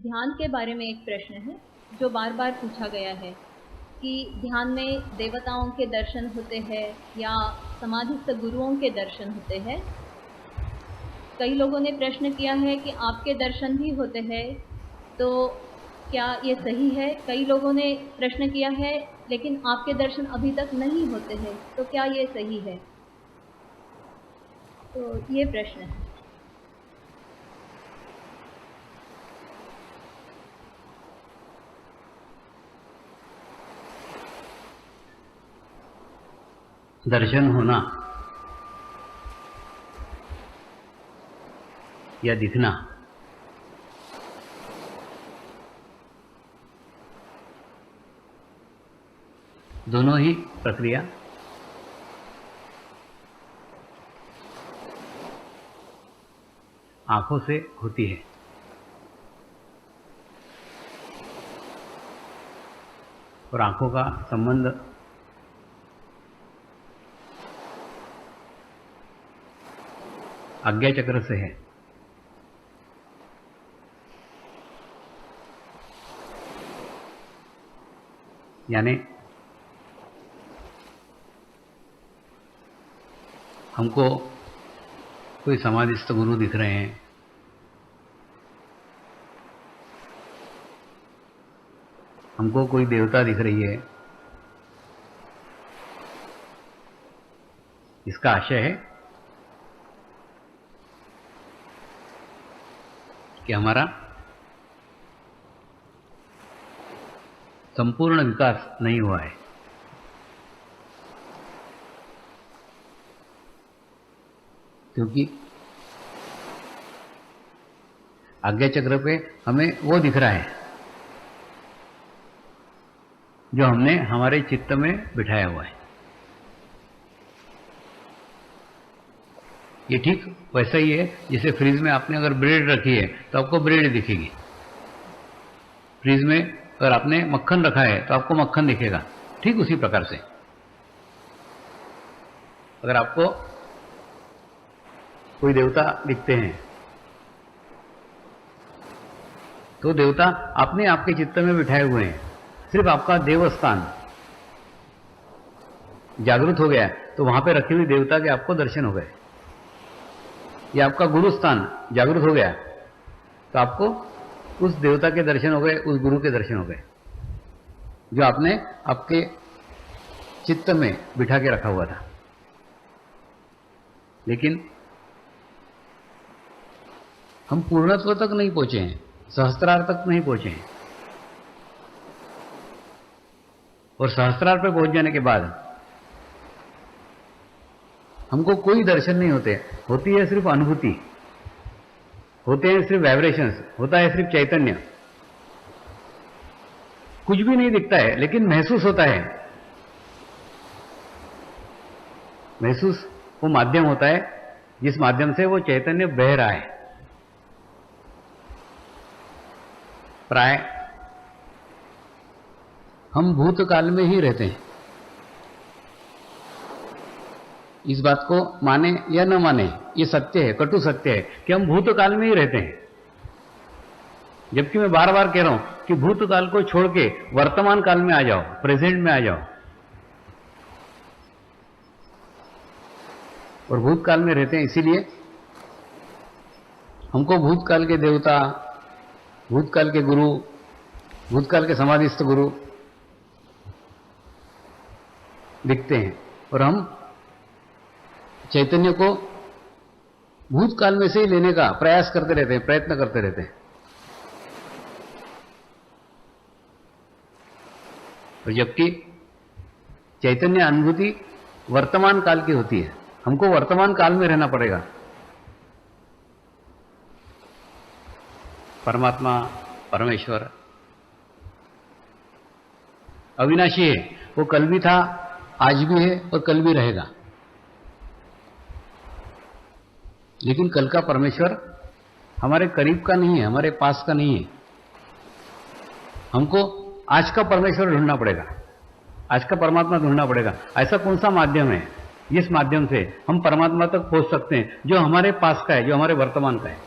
ध्यान के बारे में एक प्रश्न है जो बार बार पूछा गया है कि ध्यान में देवताओं के दर्शन होते हैं या समाधिस्थ गुरुओं के दर्शन होते हैं। कई लोगों ने प्रश्न किया है कि आपके दर्शन भी होते हैं, तो क्या ये सही है? कई लोगों ने प्रश्न किया है लेकिन आपके दर्शन अभी तक नहीं होते हैं, तो क्या ये सही है? तो ये प्रश्न है। दर्शन होना या दिखना दोनों ही प्रक्रिया आंखों से होती है। और आंखों का संबंध आज्ञा चक्र से है। यानी हमको कोई समाधिस्थ गुरु दिख रहे हैं, हमको कोई देवता दिख रही है, इसका आशय है कि हमारा संपूर्ण विकास नहीं हुआ है। क्योंकि आज्ञा चक्र पे हमें वो दिख रहा है जो हमने हमारे चित्त में बिठाया हुआ है। ये ठीक वैसा ही है जैसे फ्रिज में आपने अगर ब्रेड रखी है तो आपको ब्रेड दिखेगी। फ्रिज में अगर आपने मक्खन रखा है तो आपको मक्खन दिखेगा। ठीक उसी प्रकार से अगर आपको कोई देवता दिखते हैं तो देवता आपने आपके चित्त में बिठाए हुए हैं। सिर्फ आपका देवस्थान जागृत हो गया तो वहां पे रखी हुई देवता के आपको दर्शन हो गए। या आपका गुरु स्थान जागृत हो गया तो आपको उस देवता के दर्शन हो गए, उस गुरु के दर्शन हो गए जो आपने आपके चित्त में बिठा के रखा हुआ था। लेकिन हम पूर्णत्व तक नहीं पहुंचे हैं, सहस्त्रार तक नहीं पहुंचे हैं। और सहस्त्रार पर पहुंच जाने के बाद हमको कोई दर्शन नहीं होते, होती है सिर्फ अनुभूति, होते हैं सिर्फ वाइब्रेशंस, होता है सिर्फ चैतन्य। कुछ भी नहीं दिखता है लेकिन महसूस होता है। महसूस वो माध्यम होता है जिस माध्यम से वो चैतन्य बह रहा है। प्राय हम भूतकाल में ही रहते हैं। इस बात को माने या न माने, ये सत्य है, कटु सत्य है कि हम भूतकाल में ही रहते हैं। जबकि मैं बार बार कह रहा हूं कि भूतकाल को छोड़ के वर्तमान काल में आ जाओ, प्रेजेंट में आ जाओ। और भूतकाल में रहते हैं इसीलिए हमको भूतकाल के देवता, भूतकाल के गुरु, भूतकाल के समाधिस्थ गुरु दिखते हैं। और हम चैतन्य को भूतकाल में से ही लेने का प्रयास करते रहते हैं, प्रयत्न करते रहते हैं। और जबकि चैतन्य अनुभूति वर्तमान काल की होती है, हमको वर्तमान काल में रहना पड़ेगा। परमात्मा, परमेश्वर अविनाशी है, वो कल भी था, आज भी है और कल भी रहेगा। लेकिन कल का परमेश्वर हमारे करीब का नहीं है, हमारे पास का नहीं है। हमको आज का परमेश्वर ढूंढना पड़ेगा, आज का परमात्मा ढूंढना पड़ेगा। ऐसा कौन सा माध्यम है जिस माध्यम से हम परमात्मा तक पहुंच सकते हैं, जो हमारे पास का है, जो हमारे वर्तमान का है।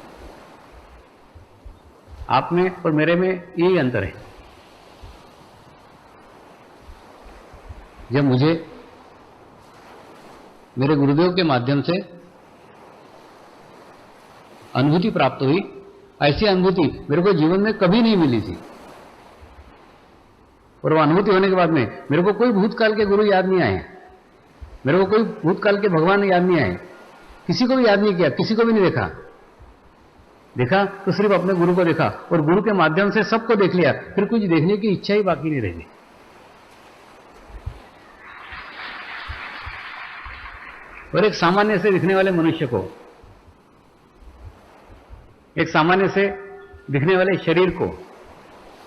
आप में और मेरे में यही अंतर है। जब मुझे मेरे गुरुदेव के माध्यम से अनुभूति प्राप्त हुई, ऐसी अनुभूति मेरे को जीवन में कभी नहीं मिली थी। और वो अनुभूति होने के बाद में मेरे को कोई भूतकाल के गुरु याद नहीं आए, मेरे को कोई भूतकाल के भगवान याद नहीं आए, किसी को भी याद नहीं किया, किसी को भी नहीं देखा तो सिर्फ अपने गुरु को देखा और गुरु के माध्यम से सबको देख लिया, फिर कुछ देखने की इच्छा ही बाकी नहीं रही। और एक सामान्य से दिखने वाले मनुष्य को, एक सामान्य से दिखने वाले शरीर को,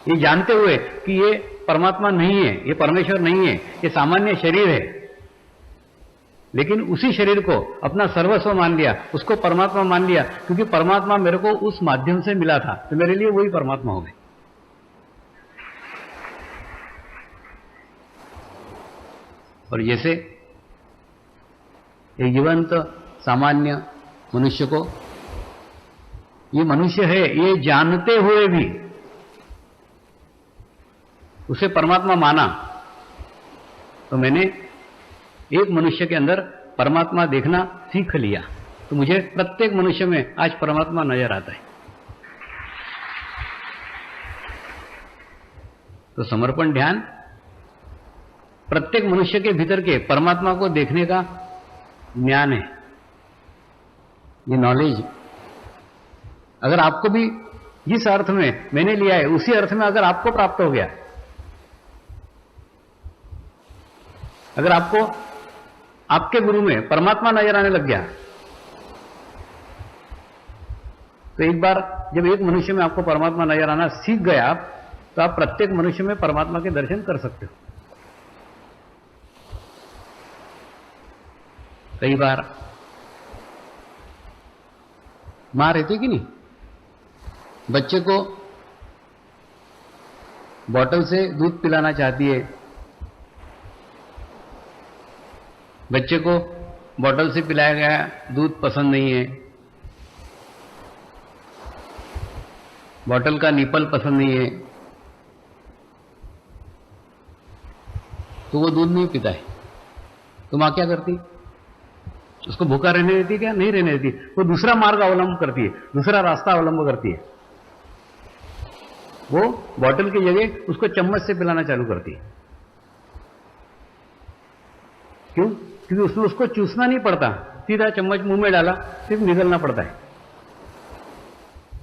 ये जानते हुए कि ये परमात्मा नहीं है, ये परमेश्वर नहीं है, ये सामान्य शरीर है, लेकिन उसी शरीर को अपना सर्वस्व मान लिया, उसको परमात्मा मान लिया, क्योंकि परमात्मा मेरे को उस माध्यम से मिला था, तो मेरे लिए वही परमात्मा हो गए। और जैसे एक जीवंत सामान्य मनुष्य को, ये मनुष्य है ये जानते हुए भी उसे परमात्मा माना, तो मैंने एक मनुष्य के अंदर परमात्मा देखना सीख लिया, तो मुझे प्रत्येक मनुष्य में आज परमात्मा नजर आता है। तो समर्पण ध्यान प्रत्येक मनुष्य के भीतर के परमात्मा को देखने का ज्ञान है, ये नॉलेज। अगर आपको भी जिस अर्थ में मैंने लिया है उसी अर्थ में अगर आपको प्राप्त हो गया, अगर आपको आपके गुरु में परमात्मा नजर आने लग गया, तो एक बार जब एक मनुष्य में आपको परमात्मा नजर आना सीख गया आप, तो आप प्रत्येक मनुष्य में परमात्मा के दर्शन कर सकते हो। कई बार मां रहती कि नहीं, बच्चे को बॉटल से दूध पिलाना चाहती है, बच्चे को बॉटल से पिलाया गया दूध पसंद नहीं है, बॉटल का निपल पसंद नहीं है, तो वो दूध नहीं पीता है। तो मां क्या करती, उसको भूखा रहने देती क्या? नहीं रहने देती, वो दूसरा मार्ग अवलंब करती है, दूसरा रास्ता अवलंब करती है। वो बॉटल की जगह उसको चम्मच से पिलाना चालू करती है। क्यों? क्योंकि उसमें उसको चूसना नहीं पड़ता, सीधा चम्मच मुंह में डाला, सिर्फ निगलना पड़ता है।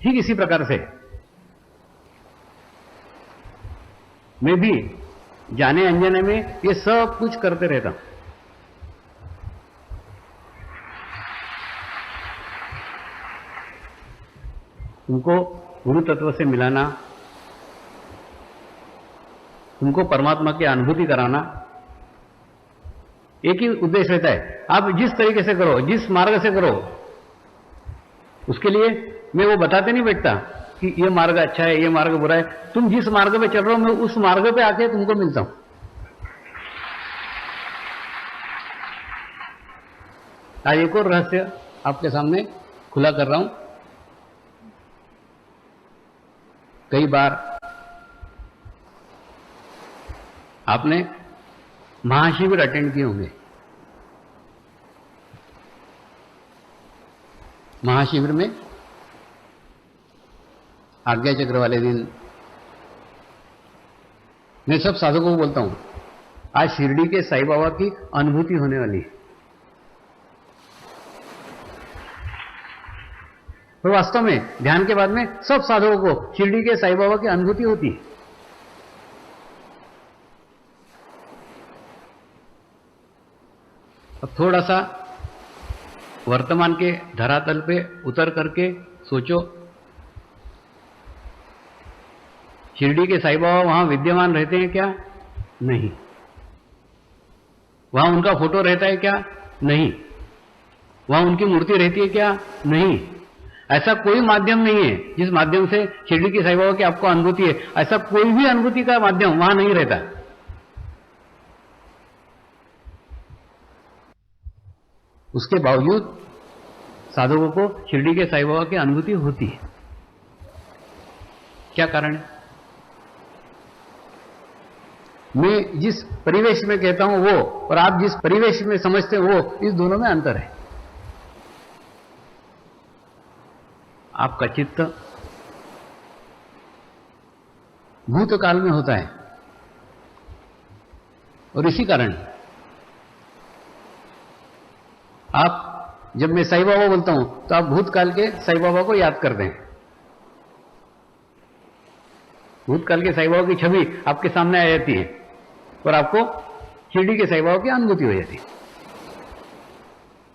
ठीक इसी प्रकार से मैं भी जाने अनजाने में ये सब कुछ करते रहता हूं। तुमको गुरु तत्व से मिलाना, तुमको परमात्मा की अनुभूति कराना, एक ही उद्देश्य रहता है। आप जिस तरीके से करो, जिस मार्ग से करो, उसके लिए मैं वो बताते नहीं बैठता कि ये मार्ग अच्छा है, ये मार्ग बुरा है। तुम जिस मार्ग पे चल रहे हो, मैं उस मार्ग पे आके तुमको मिलता हूं। आज एक और रहस्य आपके सामने खुला कर रहा हूं। कई बार आपने महाशिविर अटेंड किए होंगे। महाशिविर में आज्ञा चक्र वाले दिन मैं सब साधकों को बोलता हूं, आज शिरडी के साईं बाबा की अनुभूति होने वाली है। तो वास्तव में ध्यान के बाद में सब साधकों को शिरडी के साईं बाबा की अनुभूति होती है। अब थोड़ा सा वर्तमान के धरातल पे उतर करके सोचो, शिरडी के साईं बाबा वहां विद्यमान रहते हैं क्या? नहीं। वहां उनका फोटो रहता है क्या? नहीं। वहां उनकी मूर्ति रहती है क्या? नहीं। ऐसा कोई माध्यम नहीं है जिस माध्यम से शिरडी के साईं बाबा की आपको अनुभूति है। ऐसा कोई भी अनुभूति का माध्यम वहां नहीं रहता। उसके बावजूद साधकों को शिरडी के साईं बाबा की अनुभूति होती है। क्या कारण है? मैं जिस परिवेश में कहता हूं वो और आप जिस परिवेश में समझते हो वो, इस दोनों में अंतर है। आपका चित्त भूतकाल में होता है और इसी कारण आप, जब मैं साईं बाबा बोलता हूं तो आप भूतकाल के साईं बाबा को याद करते हैं। भूतकाल के साईं बाबा की छवि आपके सामने आ जाती है और आपको शिरडी के साईं बाबा की अनुभूति हो जाती है।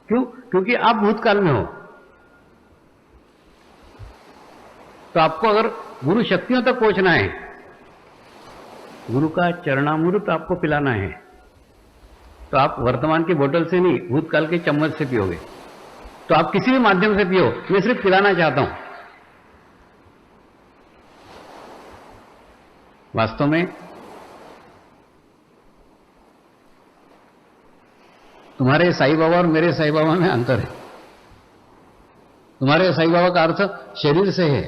क्यों? क्योंकि आप भूतकाल में हो। तो आपको अगर गुरु शक्तियों तक पहुंचना है, गुरु का चरणामृत आपको पिलाना है, तो आप वर्तमान की बोतल से नहीं, भूतकाल के चम्मच से पियोगे। तो आप किसी भी माध्यम से पियो, मैं सिर्फ पिलाना चाहता हूं। वास्तव में तुम्हारे साईं बाबा और मेरे साईं बाबा में अंतर है। तुम्हारे साईं बाबा का अर्थ शरीर से है,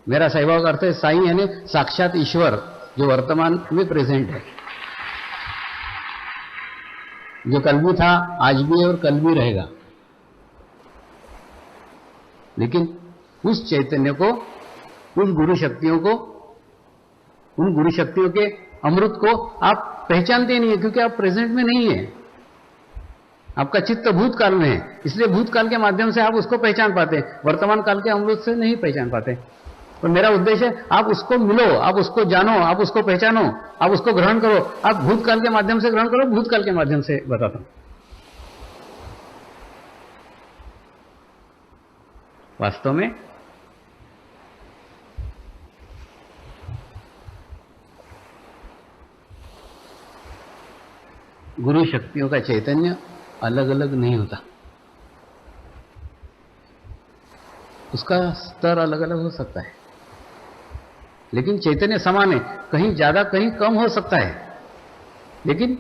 मेरा साईं बाबा का अर्थ है साईं यानी साक्षात ईश्वर जो वर्तमान में प्रेजेंट है, जो कल भी था, आज भी है और कल भी रहेगा। लेकिन उस चैतन्य को, उस गुरु शक्तियों को, उन गुरु शक्तियों के अमृत को आप पहचानते नहीं है, क्योंकि आप प्रेजेंट में नहीं है। आपका चित्त भूतकाल में है, इसलिए भूतकाल के माध्यम से आप उसको पहचान पाते हैं, वर्तमान काल के अमृत से नहीं पहचान पाते। और मेरा उद्देश्य है आप उसको मिलो, आप उसको जानो, आप उसको पहचानो, आप उसको ग्रहण करो। आप भूतकाल के माध्यम से ग्रहण करो, भूतकाल के माध्यम से बताता हूं। वास्तव में गुरु शक्तियों का चैतन्य अलग अलग नहीं होता, उसका स्तर अलग अलग हो सकता है, लेकिन चैतन्य समान है। कहीं ज्यादा कहीं कम हो सकता है, लेकिन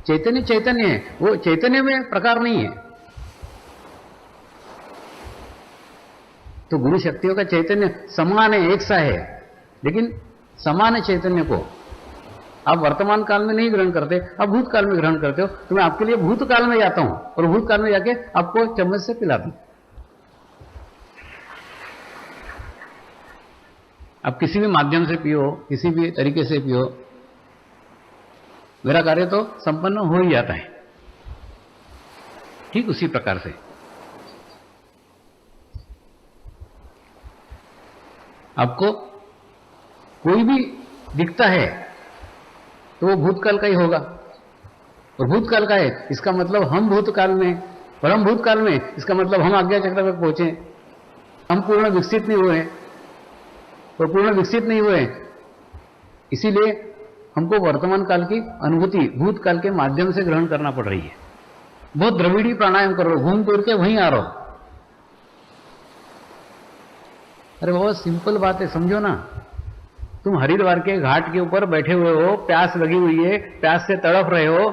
चैतन्य चैतन्य है, वो चैतन्य में प्रकार नहीं है। तो गुरु शक्तियों का चैतन्य समान है, एक सा है, लेकिन समान चैतन्य को आप वर्तमान काल में नहीं ग्रहण करते, आप भूतकाल में ग्रहण करते हो। तो मैं आपके लिए भूतकाल में जाता हूं और भूतकाल में जाके आपको चम्मच से पिलाता हूं। आप किसी भी माध्यम से पियो, किसी भी तरीके से पियो, मेरा कार्य तो संपन्न हो ही जाता है। ठीक उसी प्रकार से आपको कोई भी दिखता है तो वो भूतकाल का ही होगा, और भूतकाल का है इसका मतलब हम भूतकाल में, और हम भूतकाल में इसका मतलब हम आज्ञा चक्र तक पहुंचे, हम पूर्ण विकसित नहीं हुए, और पूर्ण विकसित नहीं हुए, इसीलिए हमको वर्तमान काल की अनुभूति भूतकाल के माध्यम से ग्रहण करना पड़ रही है। बहुत द्रविड़ी प्राणायाम कर रहे हो, घूम फिर के वहीं आ रहे हो। अरे बहुत सिंपल बात है, समझो ना। तुम हरिद्वार के घाट के ऊपर बैठे हुए हो, प्यास लगी हुई है, प्यास से तड़प रहे हो,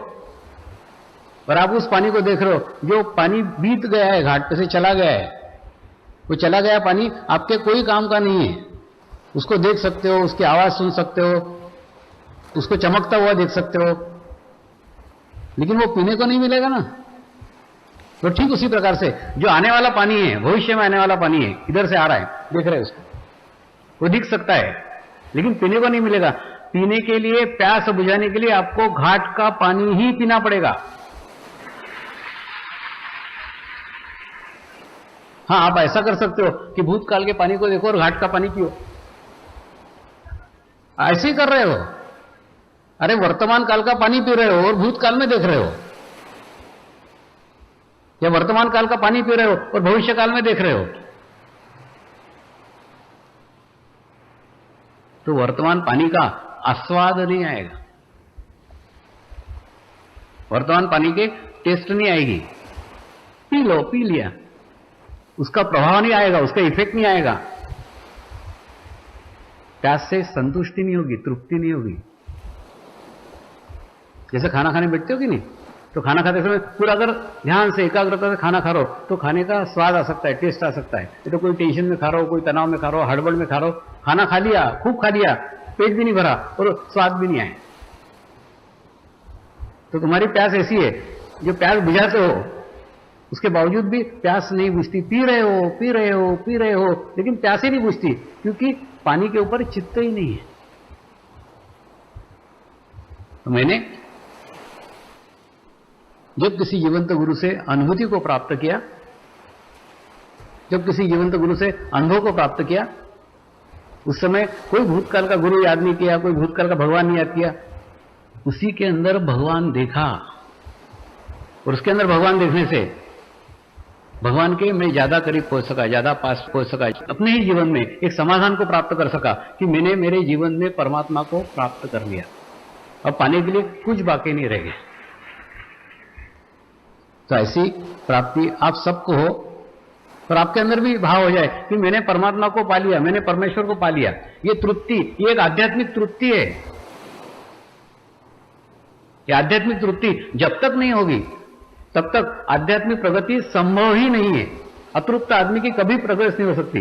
और आप उस पानी को देख रहे हो जो पानी बीत गया है, घाट पे से चला गया है। वो चला गया पानी आपके कोई काम का नहीं है। उसको देख सकते हो, उसकी आवाज सुन सकते हो, उसको चमकता हुआ देख सकते हो, लेकिन वो पीने को नहीं मिलेगा ना। तो ठीक उसी प्रकार से जो आने वाला पानी है, भविष्य में आने वाला पानी है, इधर से आ रहा है, देख रहे हो उसको, वो दिख सकता है, लेकिन पीने को नहीं मिलेगा। पीने के लिए, प्यास बुझाने के लिए आपको घाट का पानी ही पीना पड़ेगा। हाँ, आप ऐसा कर सकते हो कि भूतकाल के पानी को देखो और घाट का पानी पियो, ऐसे ही कर रहे हो। अरे वर्तमान काल का पानी पी रहे हो और भूतकाल में देख रहे हो, या वर्तमान काल का पानी पी रहे हो और भविष्य काल में देख रहे हो। तो वर्तमान पानी का आस्वाद नहीं आएगा, वर्तमान पानी के टेस्ट नहीं आएगी। पी लो, पी लिया, उसका प्रभाव नहीं आएगा, उसका इफेक्ट नहीं आएगा, प्यास से संतुष्टि नहीं होगी, तृप्ति नहीं होगी। जैसे खाना खाने बैठते हो कि नहीं, तो खाना खाते समय पूरा अगर ध्यान से एकाग्रता से खाना खा रहे हो तो खाने का स्वाद आ सकता है, टेस्ट आ सकता है। ये तो कोई टेंशन में खा रहे हो, कोई तनाव में खा रहे हो, हड़बड़ में खा रहे हो, खाना खा लिया, खूब खा लिया, पेट भी नहीं भरा और स्वाद भी नहीं आया, तो तुम्हारी प्यास ऐसी है, जो प्यास बुझाते हो उसके बावजूद भी प्यास नहीं बुझती, पी रहे हो पी रहे हो पी रहे हो, लेकिन प्यास ही नहीं बुझती, क्योंकि पानी के ऊपर चित्त ही नहीं है। तो मैंने जब किसी जीवंत गुरु से अनुभूति को प्राप्त किया, जब किसी जीवंत गुरु से अनुभव को प्राप्त किया, उस समय कोई भूतकाल का गुरु याद नहीं किया, कोई भूतकाल का भगवान नहीं याद किया, उसी के अंदर भगवान देखा, और उसके अंदर भगवान देखने से भगवान के मैं ज्यादा करीब पहुंच सका, ज्यादा पास पहुंच सका, अपने ही जीवन में एक समाधान को प्राप्त कर सका कि मैंने मेरे जीवन में परमात्मा को प्राप्त कर लिया, अब पाने के लिए कुछ बाकी नहीं रह गया। तो ऐसी प्राप्ति आप सबको हो, और आपके अंदर भी भाव हो जाए कि मैंने परमात्मा को पा लिया, मैंने परमेश्वर को पा लिया। ये तृप्ति, ये एक आध्यात्मिक तृप्ति है। ये आध्यात्मिक तृप्ति जब तक नहीं होगी तब तक आध्यात्मिक प्रगति संभव ही नहीं है। अतृप्त आदमी की कभी प्रोग्रेस नहीं हो सकती,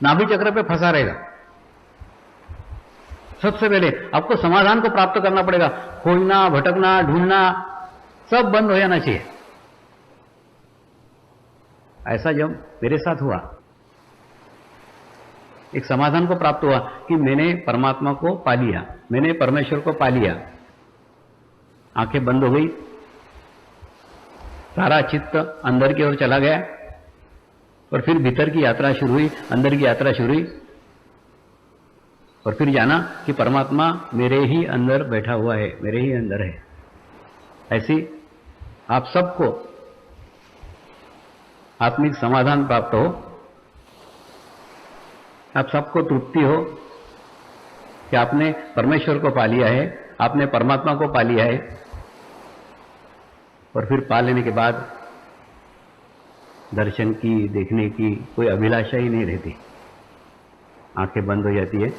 नाभि चक्र पे फंसा रहेगा। सबसे पहले आपको समाधान को प्राप्त करना पड़ेगा, खोजना, भटकना, ढूंढना सब बंद हो जाना चाहिए। ऐसा जब मेरे साथ हुआ, एक समाधान को प्राप्त हुआ कि मैंने परमात्मा को पा लिया, मैंने परमेश्वर को पा लिया, आंखें बंद हो गई, सारा चित्त अंदर की ओर चला गया, और फिर भीतर की यात्रा शुरू हुई, अंदर की यात्रा शुरू हुई, और फिर जाना कि परमात्मा मेरे ही अंदर बैठा हुआ है, मेरे ही अंदर है। ऐसी आप सबको आत्मिक समाधान प्राप्त हो, आप सबको तृप्ति हो कि आपने परमेश्वर को पा लिया है, आपने परमात्मा को पा लिया है, और फिर पा लेने के बाद दर्शन की, देखने की कोई अभिलाषा ही नहीं रहती, आंखें बंद हो जाती है,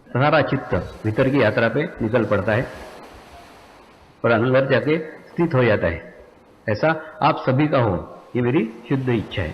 सारा चित्त भीतर की यात्रा पे निकल पड़ता है और अंदर जाके स्थित हो जाता है। ऐसा आप सभी का हो, ये मेरी शुद्ध इच्छा है।